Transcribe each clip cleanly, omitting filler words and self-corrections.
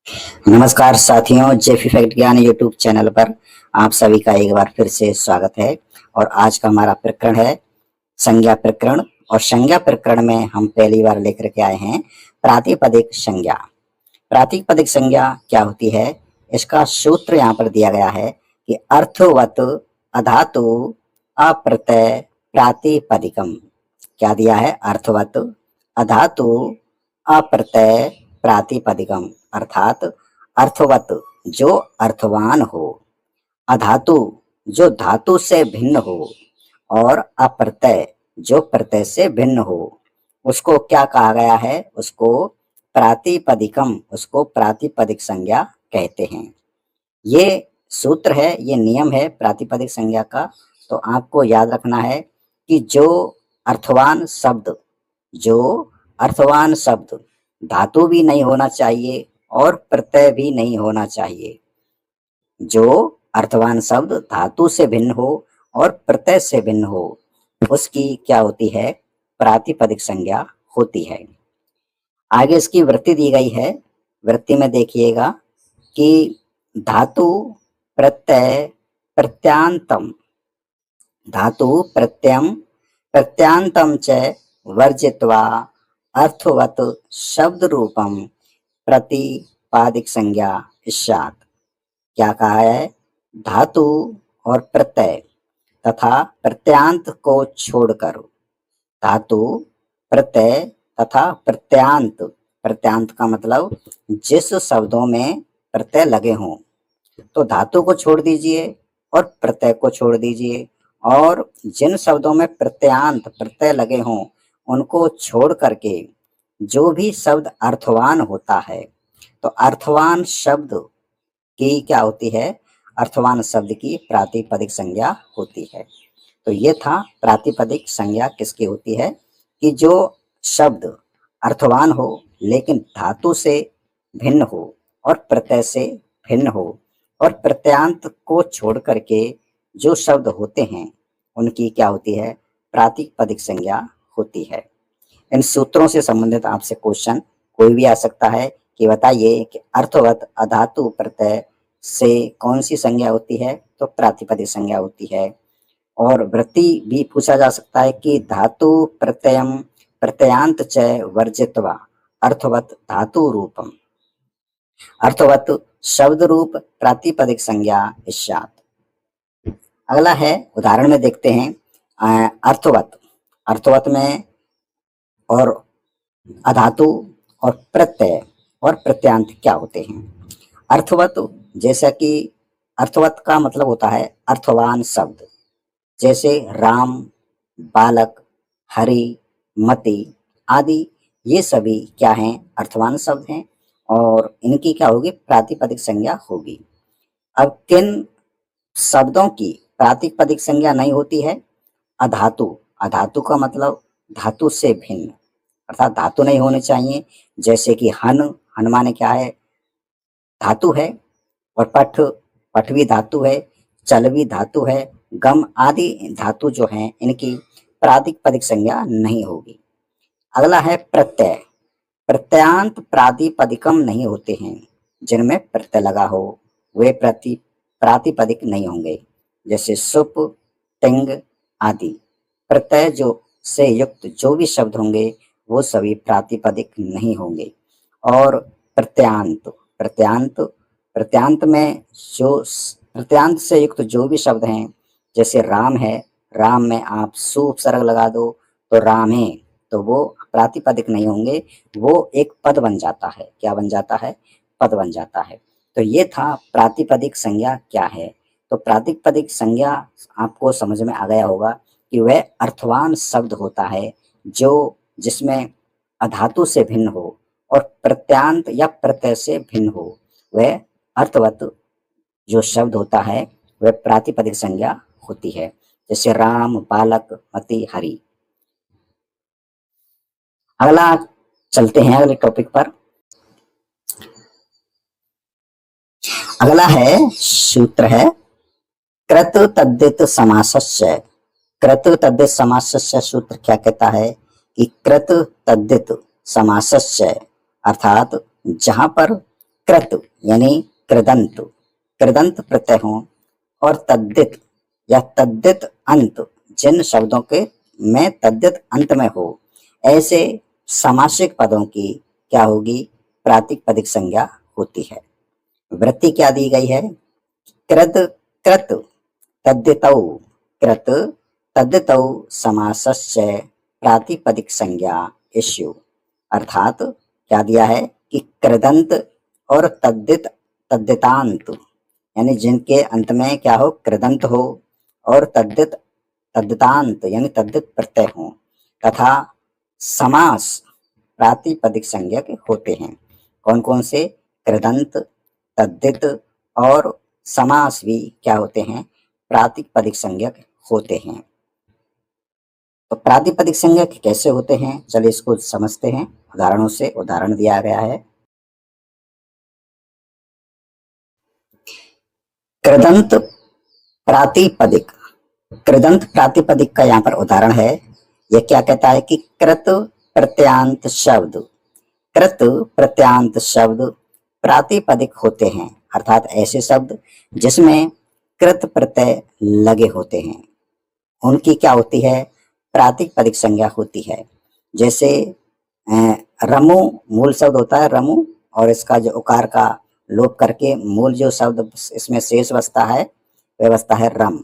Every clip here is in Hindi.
नमस्कार साथियों, जेफी फैक्ट ज्ञान यूट्यूब चैनल पर आप सभी का एक बार फिर से स्वागत है। और आज का हमारा प्रकरण है संज्ञा प्रकरण। और संज्ञा प्रकरण में हम पहली बार लेकर के आए हैं प्रातिपदिक संज्ञा। प्रातिपदिक संज्ञा क्या होती है, इसका सूत्र यहाँ पर दिया गया है कि अर्थवत अधातु अप्रत्यय प्रातिपदिकम। क्या दिया है? अर्थवत अधातु अप्रत्यय प्रातिपदिकम, अर्थात अर्थवत जो अर्थवान हो, अधातु जो धातु से भिन्न हो, और अप्रत्यय जो प्रत्यय से भिन्न हो, उसको क्या कहा गया है? उसको प्रातिपदिकम, उसको प्रातिपदिक संज्ञा कहते हैं। ये सूत्र है, ये नियम है प्रातिपदिक संज्ञा का। तो आपको याद रखना है कि जो अर्थवान शब्द, जो अर्थवान शब्द धातु भी नहीं होना चाहिए और प्रत्यय भी नहीं होना चाहिए। जो अर्थवान शब्द धातु से भिन्न हो और प्रत्यय से भिन्न हो, उसकी क्या होती है? प्रातिपदिक संज्ञा होती है। आगे इसकी वृत्ति दी गई है। वृत्ति में देखिएगा कि धातु प्रत्यय प्रत्यांतम, धातु प्रत्ययम प्रत्यांतम च वर्जित्वा अर्थवत शब्द रूपम प्रतिपादिक संज्ञा स्यात्। क्या कहा है? धातु और प्रत्यय तथा प्रत्यांत को छोड़कर, धातु प्रत्यय तथा प्रत्यांत, प्रत्यांत का मतलब जिस शब्दों में प्रत्यय लगे हों, तो धातु को छोड़ दीजिए और प्रत्यय को छोड़ दीजिए, और जिन शब्दों में प्रत्यांत प्रत्यय लगे हों उनको छोड़ करके जो भी शब्द अर्थवान होता है, तो अर्थवान शब्द की क्या होती है? अर्थवान शब्द की प्रातिपदिक संज्ञा होती है। तो ये था प्रातिपदिक संज्ञा किसकी होती है कि जो शब्द अर्थवान हो लेकिन धातु से भिन्न हो और प्रत्यय से भिन्न हो, और प्रत्यांत को छोड़ करके जो शब्द होते हैं उनकी क्या होती है? प्रातिपदिक संज्ञा होती है। इन सूत्रों से संबंधित आपसे क्वेश्चन कोई भी आ सकता है कि बताइए कि अर्थवत अधातु प्रत्यय से कौन सी संज्ञा होती है? तो प्रातिपदिक संज्ञा होती है। और वृत्ति भी पूछा जा सकता है कि धातु प्रत्ययम प्रत्यांत च वर्जित्वा अर्थवत धातु रूपम, अर्थवत शब्द रूप प्रातिपदिक संज्ञा स्यात्। अगला है, उदाहरण में देखते हैं अर्थवत। अर्थवत में और अधातु और प्रत्यय और प्रत्यांत क्या होते हैं? अर्थवत, जैसा कि अर्थवत का मतलब होता है अर्थवान शब्द, जैसे राम, बालक, हरि, मति आदि, ये सभी क्या हैं? अर्थवान शब्द हैं और इनकी क्या होगी? प्रातिपदिक संज्ञा होगी। अब किन शब्दों की प्रातिपदिक संज्ञा नहीं होती है? अधातु। अधातु का मतलब धातु से भिन्न, अर्थात धातु नहीं होनी चाहिए। जैसे कि हन, हन माने क्या है? धातु है। और पठ, पठ भी धातु है। चल भी धातु है। गम आदि धातु जो हैं इनकी प्रातिपदिक संज्ञा नहीं होगी। अगला है प्रत्यय। प्रत्यांत प्रातिपदिकम नहीं होते हैं। जिनमें प्रत्यय लगा हो वे प्रातिपदिक नहीं होंगे, जैसे सुप, टिंग आदि। प्रत्यय जो से युक्त जो भी शब्द होंगे वो सभी प्रातिपदिक नहीं होंगे। और प्रत्यांत, प्रत्यांत, प्रत्यांत में जो प्रत्यांत से युक्त जो भी शब्द हैं, जैसे राम है, राम में आप सु उपसर्ग लगा दो तो रामे, तो वो प्रातिपदिक नहीं होंगे, वो एक पद बन जाता है। क्या बन जाता है? पद बन जाता है। तो ये था प्रातिपदिक संज्ञा क्या है। तो प्रातिपदिक संज्ञा आपको समझ में आ गया होगा कि वह अर्थवान शब्द होता है जो जिसमें अधातु से भिन्न हो और प्रत्यांत या प्रत्यय से भिन्न हो, वह अर्थवत जो शब्द होता है वह प्रातिपदिक संज्ञा होती है। जैसे राम, बालक, मति, हरि। अगला चलते हैं अगले टॉपिक पर। अगला है सूत्र है कृत तद्धित समासस्य। कृत तद्धित समासस्य सूत्र क्या कहता है कि कृत तद्धित समासस्य, अर्थात जहां पर कृत यानी कृदंत, कृदंत प्रत्यय हो और तद्धित या तद्धित अंत, जिन शब्दों के में तद्धित अंत में हो, ऐसे सामासिक पदों की क्या होगी? प्रातिपदिक संज्ञा होती है। वृत्ति क्या दी गई है? कृत कृत तद्धितौ, कृत तद्धितौ समासस्य प्रातिपदिक संज्ञा इष्यु। अर्थात क्या दिया है कि कृदंत और तद्धित तद्धितांत यानी जिनके अंत में क्या हो? कृदंत हो और तद्धित तद्धितांत यानी तद्धित प्रत्यय हो तथा समास प्रातिपदिक संज्ञक होते हैं। कौन कौन से? कृदंत, तद्धित और समास भी क्या होते हैं? प्रातिपदिक संज्ञक होते हैं। तो प्रातिपदिक संज्ञक कैसे होते हैं? चलिए इसको समझते हैं उदाहरणों से। उदाहरण दिया गया है। कृदंत प्रातिपदिक, कृदंत प्रातिपदिक का यहाँ पर उदाहरण है। यह क्या कहता है कि कृत प्रत्यांत शब्द, कृत प्रत्यांत शब्द प्रातिपदिक होते हैं, अर्थात ऐसे शब्द जिसमें कृत प्रत्यय लगे होते हैं, उनकी क्या होती है? प्रातिपदिक संज्ञा होती है। जैसे रमु मूल शब्द होता है रमु, और इसका जो उकार का लोप करके मूल जो शब्द इसमें शेष बचता है वह बचता है रम।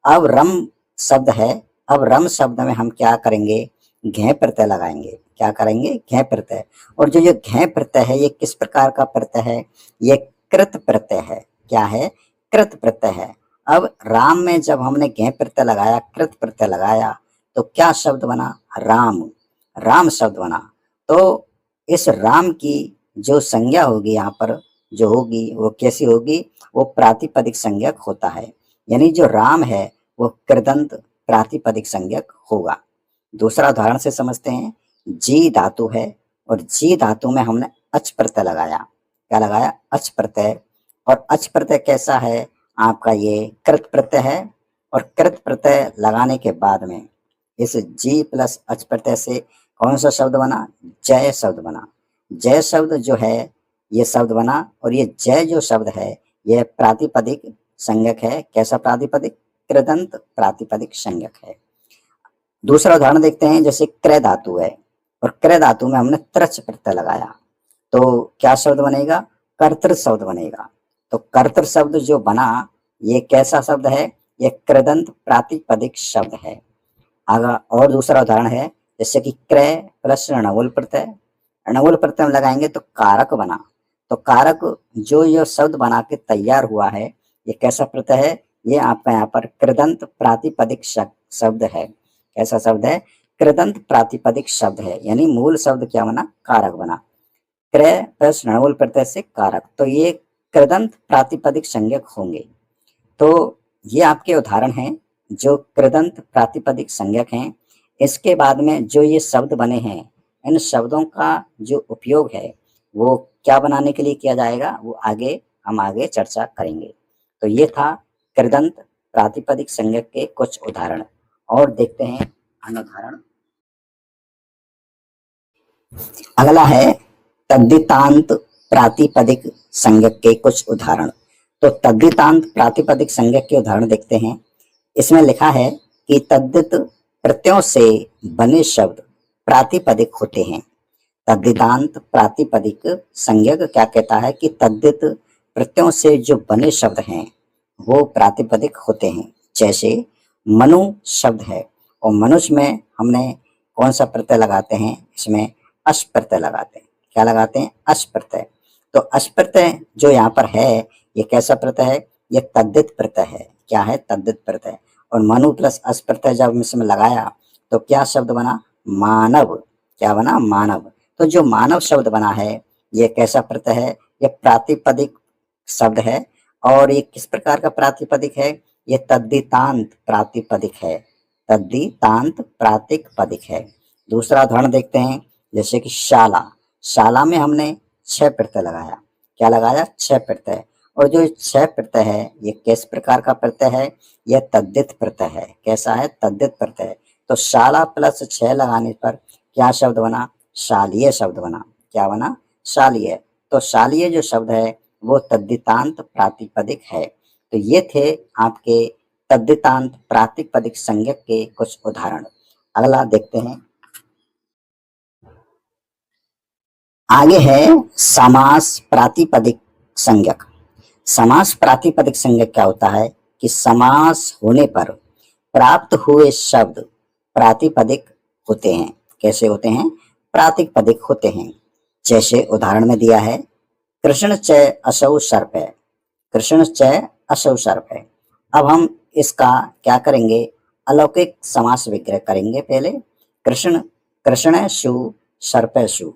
अब रम शब्द है, अब रम शब्द में हम क्या करेंगे? घे प्रत्यय लगाएंगे। क्या करेंगे? घे प्रत्यय। और जो ये घे प्रत्यय है ये किस प्रकार का प्रत्यय है? ये कृत प्रत्यय है। क्या है? कृत प्रत्यय है। अब राम में जब हमने घे प्रत्यय लगाया, कृत प्रत्यय लगाया, तो क्या शब्द बना? राम, राम शब्द बना। तो इस राम की जो संज्ञा होगी यहाँ पर जो होगी वो कैसी होगी? वो प्रातिपदिक संज्ञक होता है, यानी जो राम है वो कृदंत प्रातिपदिक संज्ञक होगा। दूसरा उदाहरण से समझते हैं। जी धातु है और जी धातु में हमने अच प्रत्यय लगाया। क्या लगाया? अच प्रत्यय। और अच प्रत्यय कैसा है आपका? ये कृत प्रत्यय है। और कृत प्रत्यय लगाने के बाद में इस जी प्लस अच प्रत्यय से कौन सा शब्द बना? जय शब्द बना। जय शब्द जो है ये शब्द बना, और ये जय जो शब्द है यह प्रातिपदिक संज्ञक है। कैसा प्रातिपदिक? कृदंत प्रातिपदिक संज्ञक है। दूसरा उदाहरण देखते हैं। जैसे क्रय धातु है और क्रय धातु में हमने त्रच प्रत्यय लगाया, तो क्या शब्द बनेगा? कर्तृ शब्द बनेगा। तो कर्तृ शब्द जो बना ये कैसा शब्द है? ये कृदंत प्रातिपदिक शब्द है। आगा और दूसरा उदाहरण है। जैसे कि क्रय प्लस णवल प्रत्यय, णवल प्रत्यय लगाएंगे तो कारक बना। तो कारक जो ये शब्द बना के तैयार हुआ है ये कैसा प्रत्यय है? ये आपका यहाँ पर कृदंत प्रातिपदिक शब्द है। कैसा शब्द है? कृदंत प्रातिपदिक शब्द है, यानी मूल शब्द क्या बना? कारक बना। क्रय प्लस णवल प्रत्यय से कारक, तो ये कृदंत प्रातिपदिक संज्ञक होंगे। तो ये आपके उदाहरण हैं जो कृदंत प्रातिपदिक संज्ञक हैं। इसके बाद में जो ये शब्द बने हैं इन शब्दों का जो उपयोग है वो क्या बनाने के लिए किया जाएगा वो हम आगे चर्चा करेंगे। तो ये था कृदंत प्रातिपदिक संज्ञक के कुछ उदाहरण। और देखते हैं अन्य उदाहरण। अगला है तद्धितांत प्रातिपदिक संज्ञक के कुछ उदाहरण। तो तद्धितांत प्रातिपदिक संज्ञक के उदाहरण देखते हैं। इसमें लिखा है कि तद्धित प्रत्ययों से बने शब्द प्रातिपदिक होते हैं। तद्धितांत प्रातिपदिक संज्ञक क्या कहता है कि तद्धित प्रत्ययों से जो बने शब्द हैं वो प्रातिपदिक होते हैं। जैसे मनु शब्द है और मनुष्य में हमने कौन सा प्रत्यय लगाते हैं? इसमें अश प्रत्यय लगाते हैं। क्या लगाते हैं? अश प्रत्यय। तो अश प्रत्यय जो यहाँ पर है ये कैसा प्रत्यय है? ये तद्धित प्रत्यय है। क्या है? तद्धित प्रत्यय। और मनु प्लस अश प्रत्यय जब इसमें लगाया तो क्या शब्द बना? मानव। क्या बना? मानव। तो जो मानव शब्द बना है ये कैसा प्रत्यय है? ये प्रातिपदिक शब्द है। और ये किस प्रकार का प्रातिपदिक है? ये तद्धितांत प्रातिपदिक है। तद्धितांत प्रातिपदिक है। दूसरा उदाहरण देखते हैं। जैसे कि शाला, शाला में हमने छह प्रत्यय लगाया। क्या लगाया? छह प्रत्यय। और जो छह प्रत्यय है ये किस प्रकार का प्रत्यय है? यह तद्धित प्रत्यय है। कैसा है? तद्धित प्रत्यय। तो शाला प्लस छह लगाने पर क्या शब्द बना? शालीय शब्द बना। क्या बना? शालीय। तो शालीय जो शब्द है वो तद्धितांत प्रातिपदिक है। तो ये थे आपके तद्धितांत प्रातिपदिक संज्ञक के कुछ उदाहरण। अगला देखते हैं, आगे है समास प्रातिपदिक संज्ञक। समास प्रातिपदिक संज्ञक क्या होता है कि समास होने पर प्राप्त हुए शब्द प्रातिपदिक होते हैं। कैसे होते हैं? प्रातिपदिक होते हैं। जैसे उदाहरण में दिया है, कृष्ण च असौ सर्प है, कृष्ण च असौ सर्प है। अब हम इसका क्या करेंगे? अलौकिक समास विग्रह करेंगे। पहले कृष्ण कृष्णेषु सर्पेषु,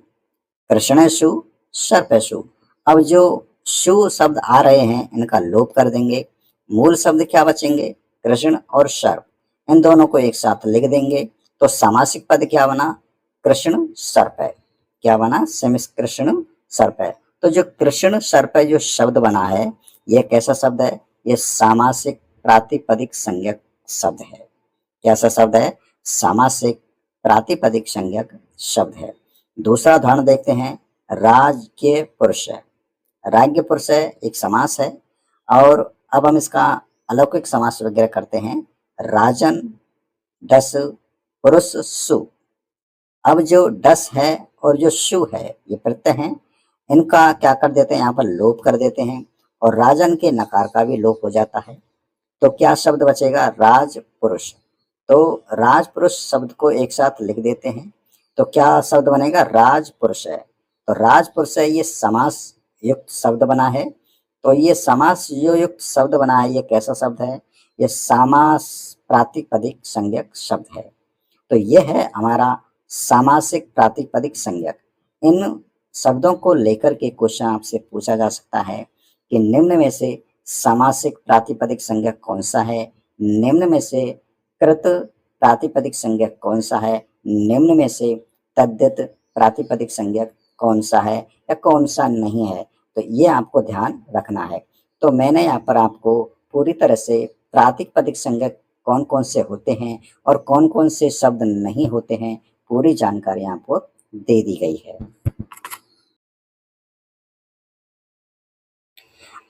कृष्णेषु सर्पेषु। अब जो शु शब्द आ रहे हैं इनका लोप कर देंगे। मूल शब्द क्या बचेंगे? कृष्ण और सर्प। इन दोनों को एक साथ लिख देंगे तो सामासिक पद क्या बना? कृष्ण सर्प है। क्या बना? कृष्ण सर्प है। तो जो कृष्ण सर्प जो शब्द बना है यह कैसा शब्द है? यह सामासिक प्रातिपदिक संज्ञक शब्द है। कैसा शब्द है? सामासिक प्रातिपदिक संज्ञक शब्द है। दूसरा उदाहरण देखते हैं, राज्य पुरुष है। राज्य पुरुष है एक समास है और अब हम इसका अलौकिक समास वगैरह करते हैं। राजन डस पुरुष सु। अब जो डस है और जो शु है ये प्रत्यय हैं, इनका क्या कर देते हैं? यहाँ पर लोप कर देते हैं और राजन के नकार का भी लोप हो जाता है। तो क्या शब्द बचेगा? राज पुरुष। तो राज पुरुष शब्द को एक साथ लिख देते हैं तो क्या शब्द बनेगा? राज पुरुष है। तो राज पुरुष है ये समास युक्त शब्द बना है। तो ये समास जो युक्त शब्द बना है ये कैसा शब्द है? ये समास प्रातिपदिक संज्ञक शब्द है। तो ये है हमारा सामासिक प्रातिपदिक संज्ञक। इन शब्दों को लेकर के क्वेश्चन आपसे पूछा जा सकता है कि निम्न में से सामासिक प्रातिपदिक संज्ञक कौन सा है? निम्न में से कृत प्रातिपदिक संज्ञक कौन सा है? निम्न में से तद्धित प्रातिपदिक संज्ञक कौन सा है या कौन सा नहीं है? तो ये आपको ध्यान रखना है। तो मैंने यहाँ पर आपको पूरी तरह से प्रातिपदिक संज्ञक कौन कौन से होते हैं और कौन कौन से शब्द नहीं होते हैं पूरी जानकारी आपको दे दी गई है।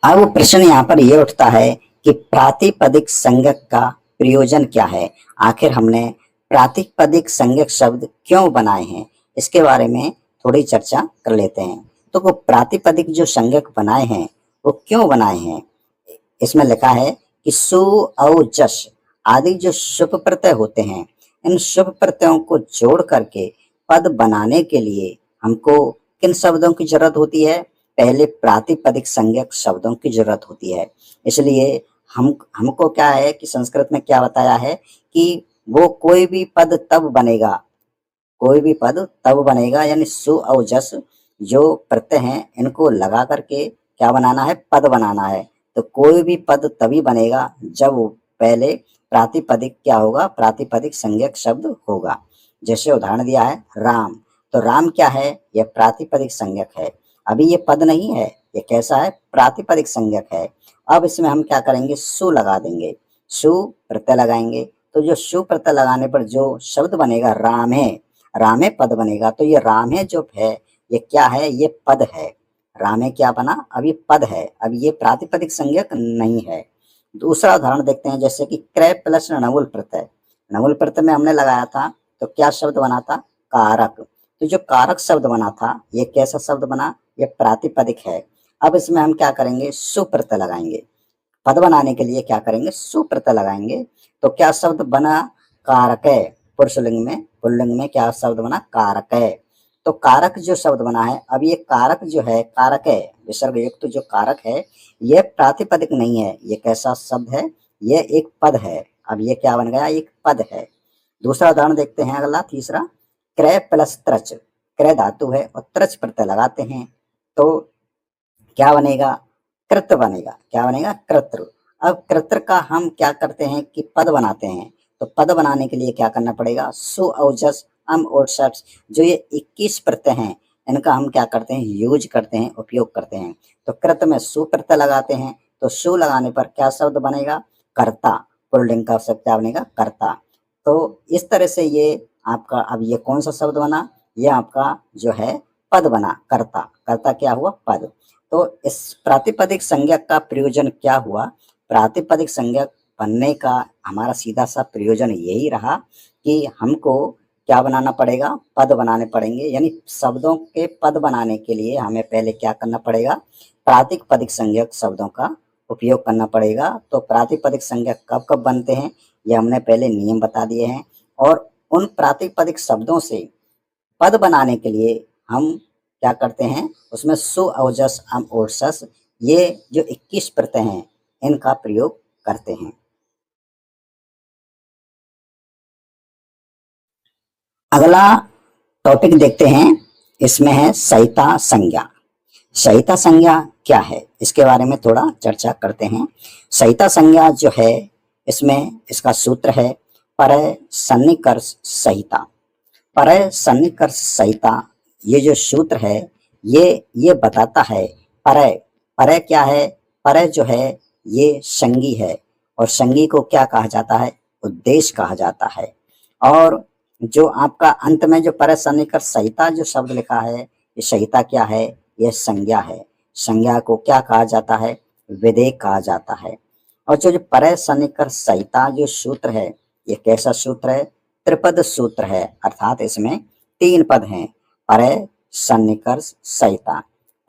अब प्रश्न यहाँ पर यह उठता है कि प्रातिपदिक संज्ञक का प्रयोजन क्या है? आखिर हमने प्रातिपदिक संज्ञक शब्द क्यों बनाए हैं? इसके बारे में थोड़ी चर्चा कर लेते हैं। तो वो प्रातिपदिक जो संज्ञक बनाए हैं वो क्यों बनाए हैं? इसमें लिखा है कि सु औ जस आदि जो शुभ प्रत्यय होते हैं, इन शुभ प्रत्ययों को जोड़ करके पद बनाने के लिए हमको किन शब्दों की जरूरत होती है? पहले प्रातिपदिक संज्ञक शब्दों की जरूरत होती है। इसलिए हमको क्या है कि संस्कृत में क्या बताया है कि वो कोई भी पद तब बनेगा, कोई भी पद तब बनेगा यानी सु और जस जो प्रत्यय हैं इनको लगा करके क्या बनाना है? पद बनाना है। तो कोई भी पद तभी बनेगा जब पहले प्रातिपदिक क्या होगा? प्रातिपदिक संज्ञक शब्द होगा। जैसे उदाहरण दिया है राम, तो राम क्या है? यह प्रातिपदिक संज्ञक है। अभी ये पद नहीं है, ये कैसा है? प्रातिपदिक संज्ञक है। अब इसमें हम क्या करेंगे? सु लगा देंगे, सु प्रत्यय लगाएंगे। तो जो सु प्रत्यय लगाने पर जो शब्द बनेगा रामे, रामे पद बनेगा। तो ये रामे जो है ये क्या है? ये पद है। रामे क्या बना? अब ये पद है, अब ये प्रातिपदिक संज्ञक नहीं है। दूसरा उदाहरण देखते हैं, जैसे कि क्रय प्लस णवुल प्रत्यय। णवुल प्रत्यय में हमने लगाया था तो क्या शब्द बना था? कारक। तो जो कारक शब्द बना था ये कैसा शब्द बना? ये प्रातिपदिक है। अब इसमें हम क्या करेंगे? सु प्रत्यय लगाएंगे। पद बनाने के लिए क्या करेंगे? सु प्रत्यय लगाएंगे। तो क्या शब्द बना? कारक। पुरुषलिंग में, पुल्लिंग में क्या शब्द बना? कारक। तो कारक जो शब्द बना है, अब ये कारक जो है, कारक है विसर्ग युक्त जो कारक है ये प्रातिपदिक नहीं है। ये कैसा शब्द है? ये एक पद है। अब ये क्या बन गया? एक पद है। दूसरा उदाहरण देखते हैं, अगला तीसरा, क्रय प्लस त्रच। क्रय धातु है और त्रच प्रत्यय लगाते हैं तो क्या बनेगा? कृत बनेगा। क्या बनेगा? कृत्र। अब कृत्र का हम क्या करते हैं कि पद बनाते हैं। तो पद बनाने के लिए क्या करना पड़ेगा? सु और जस अम और शब्द जो ये 21 प्रत्यय हैं इनका हम क्या करते हैं? यूज करते हैं, उपयोग करते हैं। तो कृत में सु प्रत्यय लगाते हैं तो सु लगाने पर क्या शब्द बनेगा? कर्ता। पुल्लिंग का शब्द क्या बनेगा? कर्ता। तो इस तरह से ये आपका, अब ये कौन सा शब्द बना? ये आपका जो है पद बना, कर्ता, कर्ता क्या हुआ, पद। तो इस प्रातिपदिक संज्ञक का प्रयोजन क्या हुआ, प्रातिपदिक संज्ञक बनने का हमारा सीधा सा प्रयोजन यही रहा कि हमको क्या बनाना पड़ेगा, पद बनाने पड़ेंगे। यानी शब्दों के पद बनाने के लिए हमें पहले क्या करना पड़ेगा, प्रातिपदिक संज्ञक शब्दों का उपयोग करना पड़ेगा। तो प्रातिपदिक संज्ञक कब कब बनते हैं, ये हमने पहले नियम बता दिए हैं। और उन प्रातिपदिक शब्दों से पद बनाने के लिए हम क्या करते हैं, उसमें सु, औजस, अम, ओरसस, ये जो 21 प्रत्यय हैं इनका प्रयोग करते हैं। अगला टॉपिक देखते हैं, इसमें है सहिता संज्ञा। सहिता संज्ञा क्या है, इसके बारे में थोड़ा चर्चा करते हैं। सहिता संज्ञा जो है, इसमें इसका सूत्र है परय सन्निकर्ष सहिता। परय सन्निकर्ष सहिता, ये जो सूत्र है ये बताता है परय, परय क्या है, परय जो है ये संगी है, और संगी को क्या कहा जाता है, उद्देश्य कहा जाता है। और जो आपका अंत में जो परय सन्निकर्ष सहिता जो शब्द लिखा है, ये सहिता क्या है, यह संज्ञा है। संज्ञा को क्या कहा जाता है, विधेय कहा जाता है। और जो परय सन्निकर्ष सहिता जो सूत्र है, ये कैसा सूत्र है, त्रिपद सूत्र है, अर्थात इसमें 3 पद हैं। परय सन्निकर्ष सहिता,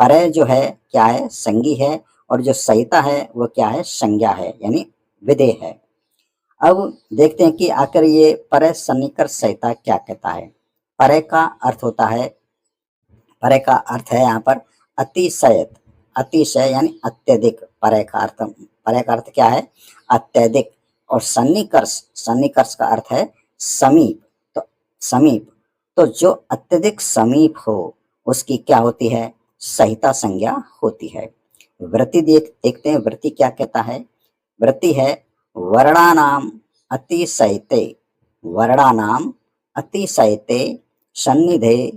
परय जो है क्या है, संगी है, और जो सहिता है वो क्या है, संज्ञा है, यानी विधेय है। अब देखते हैं कि आखिर ये परय सन्निकर्ष सहिता क्या कहता है। परय का अर्थ होता है, परय का अर्थ है यहाँ पर अतिशयत, अतिशय यानी अत्यधिक। परय का अर्थ, परय का अर्थ क्या है, अत्यधिक। और सन्निकर्ष, सन्निकर्ष का अर्थ है समीप, तो समीप, तो जो अत्यधिक समीप हो उसकी क्या होती है, सहिता संज्ञा होती है। वृत्ति देखते हैं, वृत्ति क्या कहता है, वृत्ति है वर्णानाम अतिशयते, वर्णानाम अतिशयते सन्निधे,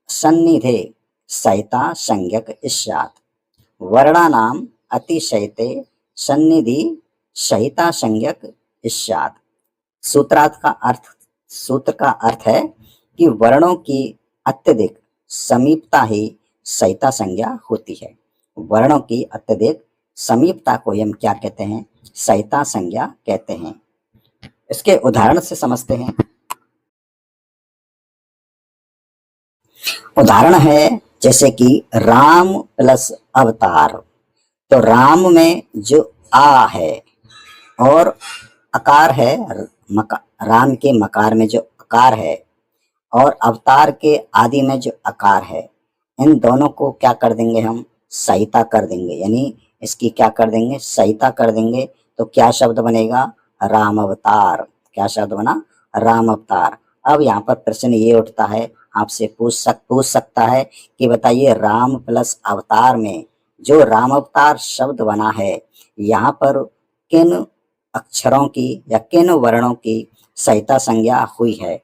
सन्निधे सहिता संज्ञक स्यात्। वर्णानाम अतिशयते सन्निधि सहिता संज्ञक स्यात्। सूत्रार्थ का अर्थ, सूत्र का अर्थ है कि वर्णों की अत्यधिक समीपता ही सहिता संज्ञा होती है। वर्णों की अत्यधिक समीपता को हम क्या कहते हैं, सहिता संज्ञा कहते हैं। इसके उदाहरण से समझते हैं। उदाहरण है जैसे कि राम प्लस अवतार, तो राम में जो आ है और अकार है, राम के मकार में जो अकार है और अवतार के आदि में जो अकार है, इन दोनों को क्या कर देंगे हम, सहिता कर देंगे। यानी इसकी क्या कर देंगे, सहिता कर देंगे। तो क्या शब्द बनेगा, राम अवतार। क्या शब्द बना, राम अवतार। अब यहाँ पर प्रश्न ये उठता है, आपसे पूछ सकता है कि बताइए राम प्लस अवतार में जो राम अवतार शब्द बना है, यहाँ पर किन अक्षरों की या किन वर्णों की सहिता संज्ञा हुई है।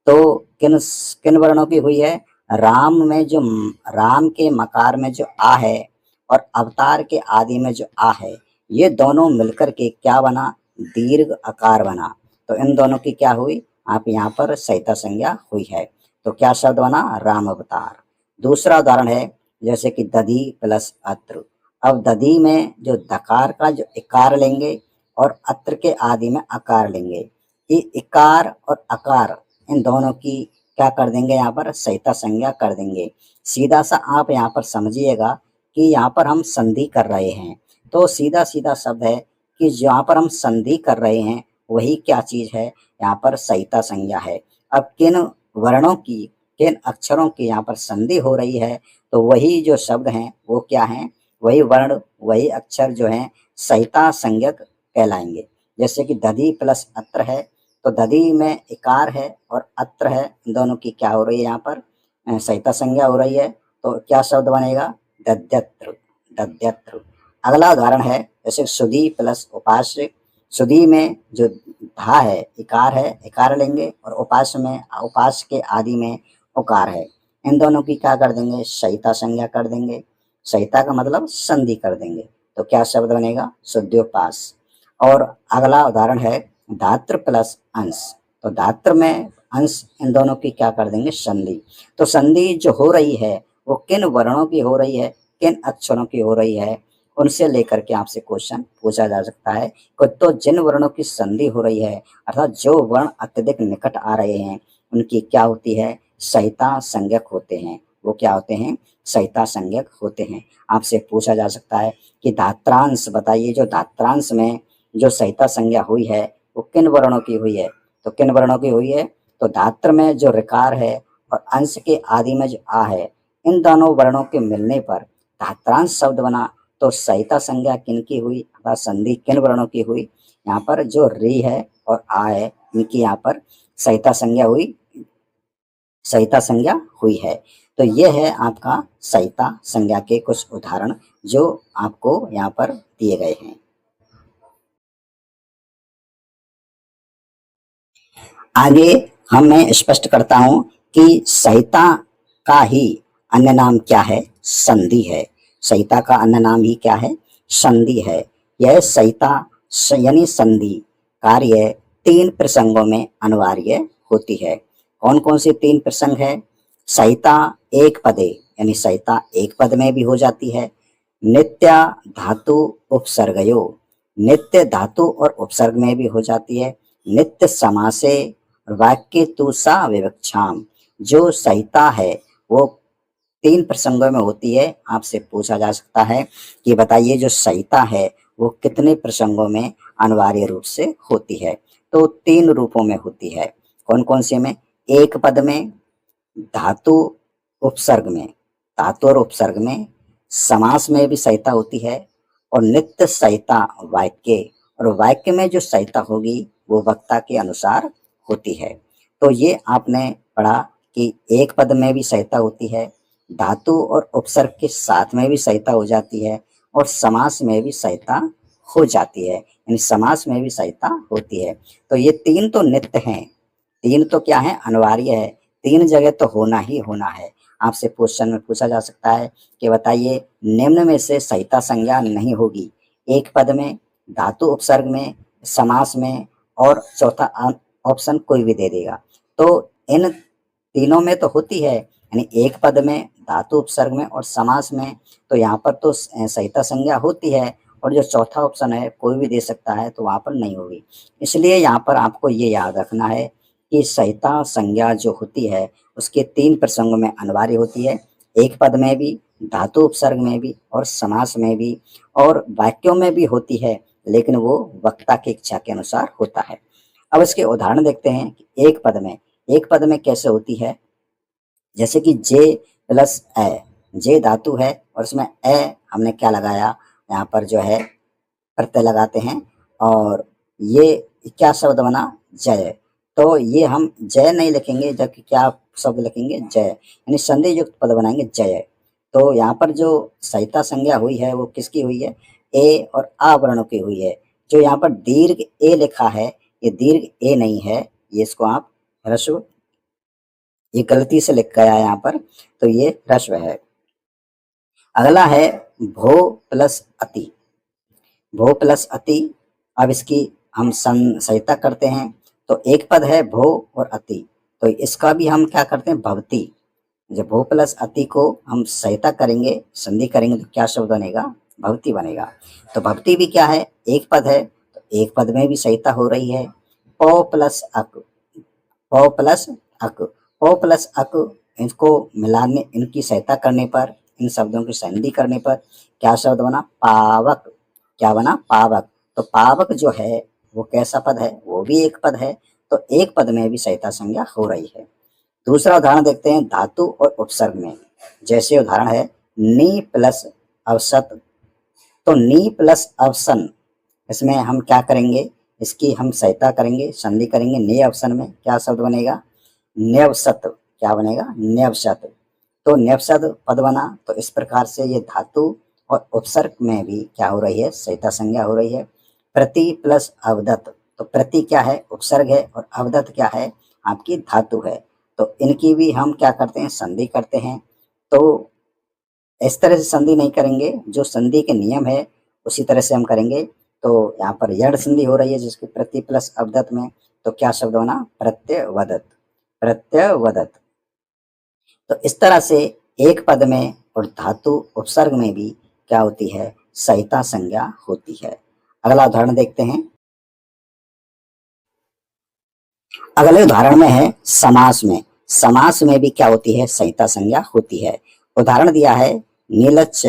तो किन किन वर्णों की हुई है, राम में जो, राम के मकार में जो आ है और अवतार के आदि में जो आ है, ये दोनों मिलकर के क्या बना, दीर्घ आकार बना। तो इन दोनों की क्या हुई, आप यहाँ पर सहिता संज्ञा हुई है। तो क्या शब्द बना, राम अवतार। दूसरा उदाहरण है जैसे कि दधी प्लस अत्र। अब दधी में जो दकार का जो इकार लेंगे और अत्र के आदि में आकार लेंगे, ये इकार और आकार इन दोनों की क्या कर देंगे, यहाँ पर सहिता संज्ञा कर देंगे। सीधा सा आप यहाँ पर समझिएगा कि यहाँ पर हम संधि कर रहे हैं। तो सीधा सीधा शब्द है कि जहाँ पर हम संधि कर रहे हैं वही क्या चीज है, यहाँ पर सहिता संज्ञा है। अब किन वर्णों की, किन अक्षरों की यहाँ पर संधि हो रही है, तो वही जो शब्द हैं वो क्या हैं, वही वर्ण, वही अक्षर जो हैं सहिता संज्ञक कहलाएंगे। जैसे कि दधी प्लस अत्र है, तो दधी में इकार है और अत्र है, दोनों की क्या हो रही है, यहाँ पर सहिता संज्ञा हो रही है। तो क्या शब्द बनेगा, दध्यत्र, दध्यत्र। अगला उदाहरण है जैसे सुधी प्लस उपास्य। सुधी में जो धा है, इकार लेंगे और उपास्य में, उपास्य के आदि में उकार है, इन दोनों की क्या कर देंगे, सहिता संज्ञा कर देंगे। सहिता का मतलब संधि कर देंगे। तो क्या शब्द बनेगा, शुद्धोपास। और अगला उदाहरण है धात्र प्लस अंश। तो धात्र में अंश, इन दोनों की क्या कर देंगे संधि। तो संधि जो हो रही है वो किन वर्णों की हो रही है, किन अक्षरों की हो रही है, उनसे लेकर के आपसे क्वेश्चन पूछा जा सकता है। तो जिन वर्णों की संधि हो रही है अर्थात जो वर्ण अत्यधिक निकट आ रहे हैं उनकी क्या होती है, सहिता संज्ञक होते हैं। वो क्या होते हैं, सहिता संज्ञक होते हैं। आपसे पूछा जा सकता है कि धात्रांश बताइए, जो धात्रांश में जो सहिता संज्ञा हुई है वो किन वर्णों की हुई है। तो किन वर्णों की हुई है, तो धात्र में जो ऋकार है और अंश के आदि में जो आ है, इन दोनों वर्णों के मिलने पर धात्रांश शब्द बना। तो सहिता संज्ञा किनकी हुई अर्थात संधि किन वर्णों की हुई, यहाँ पर जो री है और आ है इनकी यहाँ पर सहिता संज्ञा हुई, सहिता संज्ञा हुई है। तो ये है आपका सहिता संज्ञा के कुछ उदाहरण जो आपको यहाँ पर दिए गए हैं। आगे मैं स्पष्ट करता हूं कि सहिता का ही अन्य नाम क्या है, संधि है। सहिता का अन्य नाम ही क्या है, संधि है। यह सहिता यानी संधि कार्य 3 प्रसंगों में अनिवार्य होती है। कौन कौन से 3 प्रसंग है, सहिता एक पदे यानी सहिता एक पद में भी हो जाती है, नित्य धातु उपसर्गयो, नित्य धातु और उपसर्ग में भी हो जाती है, नित्य समासे वाक्य तु सा विवक्षाम। जो सहिता है वो 3 प्रसंगों में होती है। आपसे पूछा जा सकता है कि बताइए जो सहिता है वो कितने प्रसंगों में अनिवार्य रूप से होती है। तो 3 रूपों में होती है। कौन कौन से में, एक पद में, धातु उपसर्ग में, धातु और उपसर्ग में, समास में भी सहिता होती है और नित्य सहिता वाक्य, और वाक्य में जो सहिता होगी वो वक्ता के अनुसार होती है। तो ये आपने पढ़ा कि एक पद में भी सहिता होती है, धातु और उपसर्ग के साथ में भी सहिता हो जाती है और समास में भी सहिता हो जाती है, यानी समास में भी सहिता होती है। तो ये 3 तो नित्य हैं, 3 तो क्या है, अनिवार्य है, 3 जगह तो होना ही होना है। आपसे क्वेश्चन में पूछा जा सकता है कि बताइए निम्न में से सहिता संज्ञा नहीं होगी, एक पद में, धातु उपसर्ग में, समास में और चौथा ऑप्शन कोई भी दे देगा। तो इन तीनों में तो होती है, यानी एक पद में, धातु उपसर्ग में और समास में, तो यहाँ पर तो सहिता संज्ञा होती है और जो चौथा ऑप्शन है कोई भी दे सकता है तो वहाँ पर नहीं होगी। इसलिए यहाँ पर आपको ये याद रखना है कि सहिता संज्ञा जो होती है उसके 3 प्रसंगों में अनिवार्य होती है, एक पद में भी, धातु उपसर्ग में भी और समास में भी, और वाक्यों में भी होती है लेकिन वो वक्ता की इच्छा के अनुसार होता है। अब इसके उदाहरण देखते हैं कि एक पद में कैसे होती है। जैसे कि जे प्लस ए, जे धातु है और इसमें ए हमने क्या लगाया, यहाँ पर जो है प्रत्यय लगाते हैं और ये क्या शब्द बना, जय। तो ये हम जय नहीं लिखेंगे जबकि क्या शब्द लिखेंगे, जय, यानी संधि युक्त पद बनाएंगे जय। तो यहाँ पर जो सहिता संज्ञा हुई है वो किसकी हुई है, ए और आ वर्णों की हुई है। जो यहाँ पर दीर्घ ए लिखा है ये दीर्घ ए नहीं है, ये इसको आप ह्रस्व, ये गलती से लिख गया है यहाँ पर, तो ये ह्रस्व है। अगला है भो प्लस अति, भो प्लस अति। अब इसकी हम सहिता करते हैं, तो एक पद है भो और अति, तो इसका भी हम क्या करते हैं, भवती। जब भो प्लस अति को हम सहिता करेंगे, संधि करेंगे तो क्या शब्द बनेगा, भवती बनेगा। तो भवती भी क्या है, एक पद है, तो एक पद में भी सहिता हो रही है। पौ प्लस अक, पौ प्लस अक, पौ प्लस अक, इनको मिलाने, इनकी सहायता करने पर, इन शब्दों की संधि करने पर क्या शब्द बना, पावक। क्या बना, पावक। तो पावक जो है वो कैसा पद है, वो भी एक पद है, तो एक पद में भी सहिता संज्ञा हो रही है। दूसरा उदाहरण देखते हैं धातु और उपसर्ग में। जैसे उदाहरण है नी प्लस अवसत, तो नी प्लस अवसन, इसमें हम क्या करेंगे, इसकी हम सहायता करेंगे, संधि करेंगे, ने अवसन में क्या शब्द बनेगा, न्यवसत। क्या बनेगा, न्यवसत। तो न्यवसत पद बना। तो इस प्रकार से ये धातु और उपसर्ग में भी क्या हो रही है, सहिता संज्ञा हो रही है। प्रति प्लस अवदत, तो प्रति क्या है, उपसर्ग है, और अवदत क्या है, आपकी धातु है। तो इनकी भी हम क्या करते हैं, संधि करते हैं। तो इस तरह से संधि नहीं करेंगे, जो संधि के नियम है उसी तरह से हम करेंगे। तो यहाँ पर यड़ संधि हो रही है जिसकी प्रति प्लस अवदत में, तो क्या शब्द बना, प्रत्यवदत। प्रत्यवदत। तो इस तरह से एक पद में और धातु उपसर्ग में भी क्या होती है, सहिता संज्ञा होती है। अगला उदाहरण देखते हैं। अगले उदाहरण में है समास में। समास में भी क्या होती है, सहिता संज्ञा होती है। उदाहरण दिया है नीलच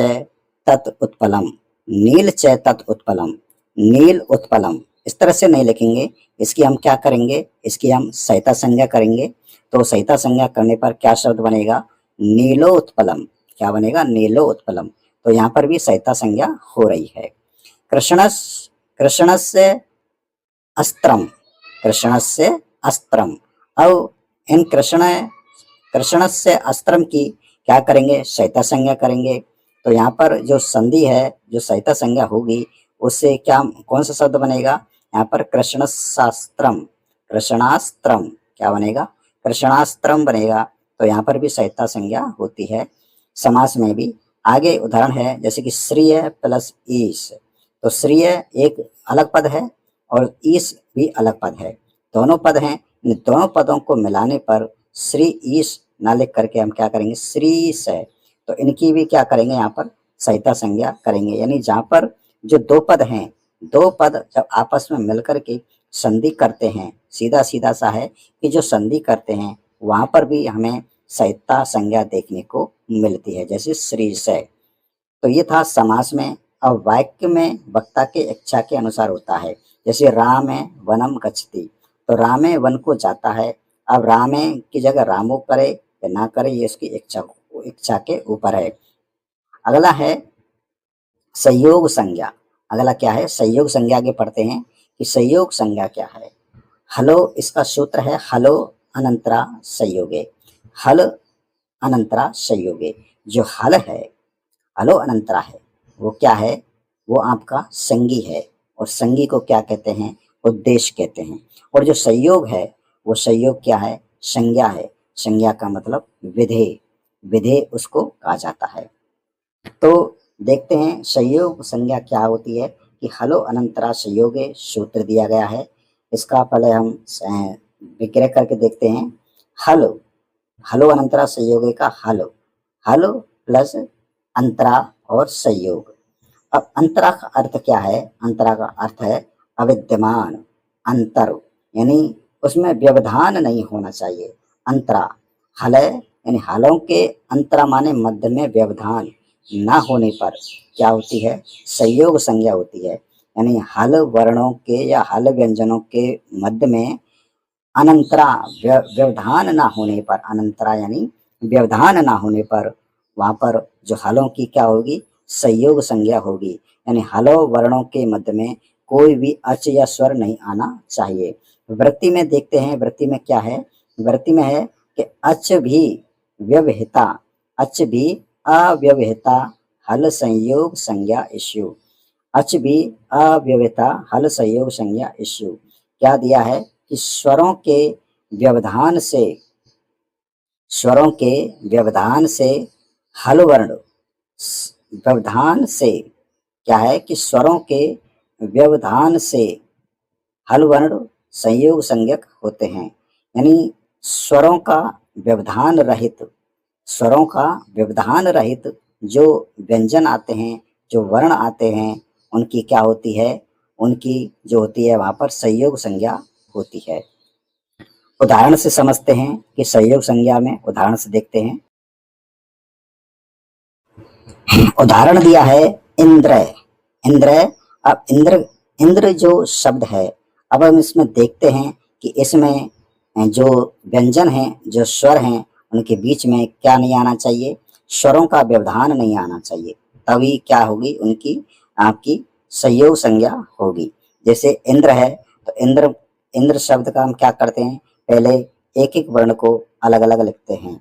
तत् उत्पलम। नील च तत् उत्पलम, नील उत्पलम। इस तरह से नहीं लिखेंगे, इसकी हम क्या करेंगे, इसकी हम सहिता संज्ञा करेंगे। तो सहिता संज्ञा करने पर क्या शब्द बनेगा, नीलोत्पलम। क्या बनेगा, नीलोत्पलम। तो यहाँ पर भी सहिता संज्ञा हो रही है। कृष्णस, कृष्णस्य अस्त्रम, कृष्णस्य अस्त्रम। अब इन कृष्णस्य अस्त्रम की क्या करेंगे, सहिता संज्ञा करेंगे। तो यहाँ पर जो संधि है, जो सहिता संज्ञा होगी, उससे क्या, कौन सा शब्द बनेगा, यहाँ पर कृष्णशास्त्रम, कृष्णास्त्रम। क्या बनेगा, कृष्णास्त्रम बनेगा। तो यहाँ पर भी सहिता संज्ञा होती है समास में भी। आगे उदाहरण है जैसे कि श्रिय प्लस ईश। तो श्रिय एक अलग पद है और ईश भी अलग पद है, दोनों पद हैं। इन दोनों पदों को मिलाने पर श्री ईश ना लिख करके हम क्या करेंगे, श्रीश है। तो इनकी भी क्या करेंगे, यहाँ पर सहिता संज्ञा करेंगे। यानी जहाँ पर जो दो पद हैं, दो पद जब आपस में मिलकर के संधि करते हैं, सीधा सीधा सा है कि जो संधि करते हैं वहां पर भी हमें सहिता संज्ञा देखने को मिलती है, जैसे श्री से। तो ये था समास में। अब वाक्य में वक्ता के इच्छा के अनुसार होता है। जैसे रामे वनम गच्छति, तो रामे वन को जाता है। अब रामे की जगह रामो करे या ना करे, ये उसकी इच्छा के ऊपर है। अगला है संयोग संज्ञा। अगला क्या है, संयोग संज्ञा के पढ़ते हैं कि संयोग संज्ञा क्या है। हलो, इसका सूत्र है हलो अनंतरा संयोगे। हल अनंतरा संयोगे। जो हल है, हलो अनंतरा है, वो क्या है, वो आपका संगी है। और संगी को क्या कहते हैं, उद्देश्य कहते हैं। और जो संयोग है, वो संयोग क्या है, संज्ञा है। संज्ञा का मतलब विधेय, विधेय उसको कहा जाता है। तो देखते हैं संयोग संज्ञा क्या होती है कि हलो अनंतरा संयोगे सूत्र दिया गया है। इसका पहले हम विग्रह करके देखते हैं। हलो, हलो अनंतरा संयोगे का हलो, हलो प्लस अंतरा और संयोग। अब अंतरा का अर्थ क्या है, अंतरा का अर्थ है अविद्यमान, अंतर, यानी उसमें व्यवधान नहीं होना चाहिए। अंतरा हलय, यानी हलों के अंतरा माने मध्य में व्यवधान ना होने पर क्या होती है, संयोग संज्ञा होती है। यानी हल वर्णों के या हल व्यंजनों के मध्य में अनंतरा व्यवधान ना होने पर, अनंतरा यानी व्यवधान ना होने पर वहां पर जो हलों की क्या होगी, संयोग संज्ञा होगी। यानी हलो वर्णों के मध्य में कोई भी अच या स्वर नहीं आना चाहिए। वृत्ति में देखते हैं, वृत्ति में क्या है, वृत्ति में है कि अच भी व्यवहिता, अच भी अव्यवहिता हल संयोग संज्ञा इश्यू। अच भी अव्यवहिता हल संयोग संज्ञा इश्यू। क्या दिया है कि स्वरों के व्यवधान से, स्वरों के व्यवधान से हल वर्ण, व्यवधान से क्या है कि स्वरों के व्यवधान से हल वर्ण संयोग संज्ञक होते हैं। यानी स्वरों का व्यवधान रहित, स्वरों का व्यवधान रहित जो व्यंजन आते हैं, जो वर्ण आते हैं, उनकी क्या होती है, उनकी जो होती है वहां पर संयोग संज्ञा होती है। उदाहरण से समझते हैं कि संयोग संज्ञा में, उदाहरण से देखते हैं। उदाहरण दिया है इंद्र, इंद्र। अब इंद्र, इंद्र जो शब्द है, अब हम इसमें देखते हैं कि इसमें जो व्यंजन हैं, जो स्वर हैं, उनके बीच में क्या नहीं आना चाहिए, स्वरों का व्यवधान नहीं आना चाहिए। तभी क्या होगी, उनकी आपकी संयोग संज्ञा होगी। जैसे इंद्र है, तो इंद्र, इंद्र शब्द का हम क्या करते हैं, पहले एक एक वर्ण को अलग अलग लिखते हैं।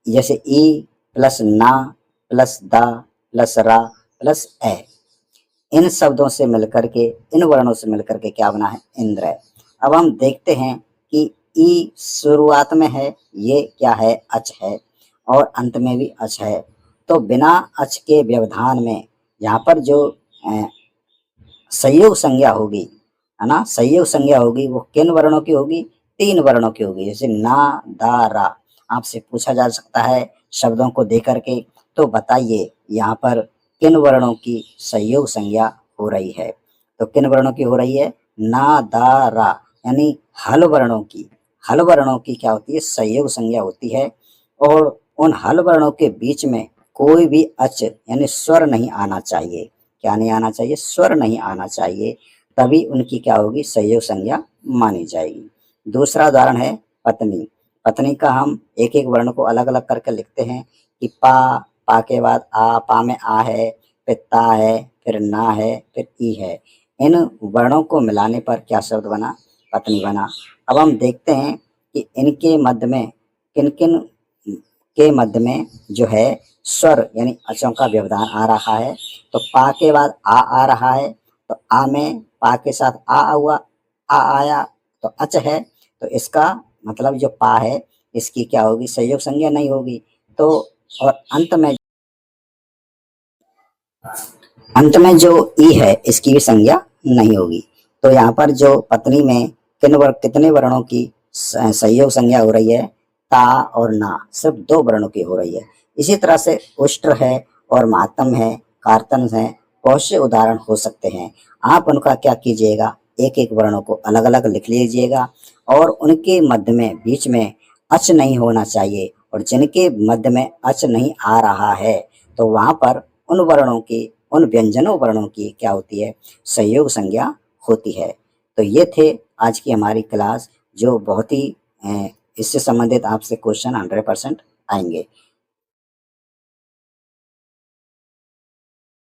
जैसे ई प्लस ना प्लस दा प्लस रा प्लस ए, इन शब्दों से मिलकर के, इन वर्णों से मिलकर के क्या बना है, इंद्र है। अब हम देखते हैं कि ई शुरुआत में है, ये क्या है, अच है, और अंत में भी अच है। तो बिना अच के व्यवधान में यहाँ पर जो संयोग संज्ञा होगी, है ना, संयोग संज्ञा होगी, वो किन वर्णों की होगी, 3 वर्णों की होगी, जैसे ना, दा, रा। आपसे पूछा जा सकता है शब्दों को देख करके, तो बताइए यहाँ पर किन वर्णों की संयोग संज्ञा हो रही है। तो किन वर्णों की हो रही है? ना, दा, रा, यानी हल वर्णों की। हल वर्णों की क्या होती है? संयोग संज्ञा होती है। और उन हल वर्णों के बीच में कोई भी अच यानी स्वर नहीं आना चाहिए। क्या नहीं आना चाहिए? स्वर नहीं आना चाहिए, तभी उनकी क्या होगी? संयोग संज्ञा मानी जाएगी। दूसरा उदाहरण है पत्नी। पत्नी का हम एक एक वर्ण को अलग अलग करके लिखते हैं कि पा, पा के बाद आ, पा में आ है, फिर ता है, फिर ना है, फिर ई है। इन वर्णों को मिलाने पर क्या शब्द बना? पत्नी बना। अब हम देखते हैं कि इनके मध्य में किन किन के मध्य में जो है स्वर यानी अचों का व्यवधान आ रहा है। तो पा के बाद आ रहा है, तो आ में पा के साथ आ हुआ, आ आया तो अच है, तो इसका मतलब जो पा है इसकी क्या होगी? संयोग संज्ञा नहीं होगी। तो और अंत में जो ई है इसकी भी संज्ञा नहीं होगी। तो यहाँ पर जो पत्नी में कितने वर्णों की संयोग संज्ञा हो रही है? ता और ना, सिर्फ 2 वर्णों की हो रही है। इसी तरह से उष्ट्र है और मातम है, कार्तन है, बहुत से उदाहरण हो सकते हैं। आप उनका क्या कीजिएगा? एक एक वर्णों को अलग अलग लिख लीजिएगा और उनके मध्य में बीच में अच नहीं होना चाहिए। और जिनके मध्य में अच नहीं आ रहा है, तो वहां पर उन वर्णों की, उन व्यंजनों वर्णों की क्या होती है? संयोग संज्ञा होती है। तो ये थे आज की हमारी क्लास, जो बहुत ही इससे संबंधित आपसे क्वेश्चन 100% आएंगे।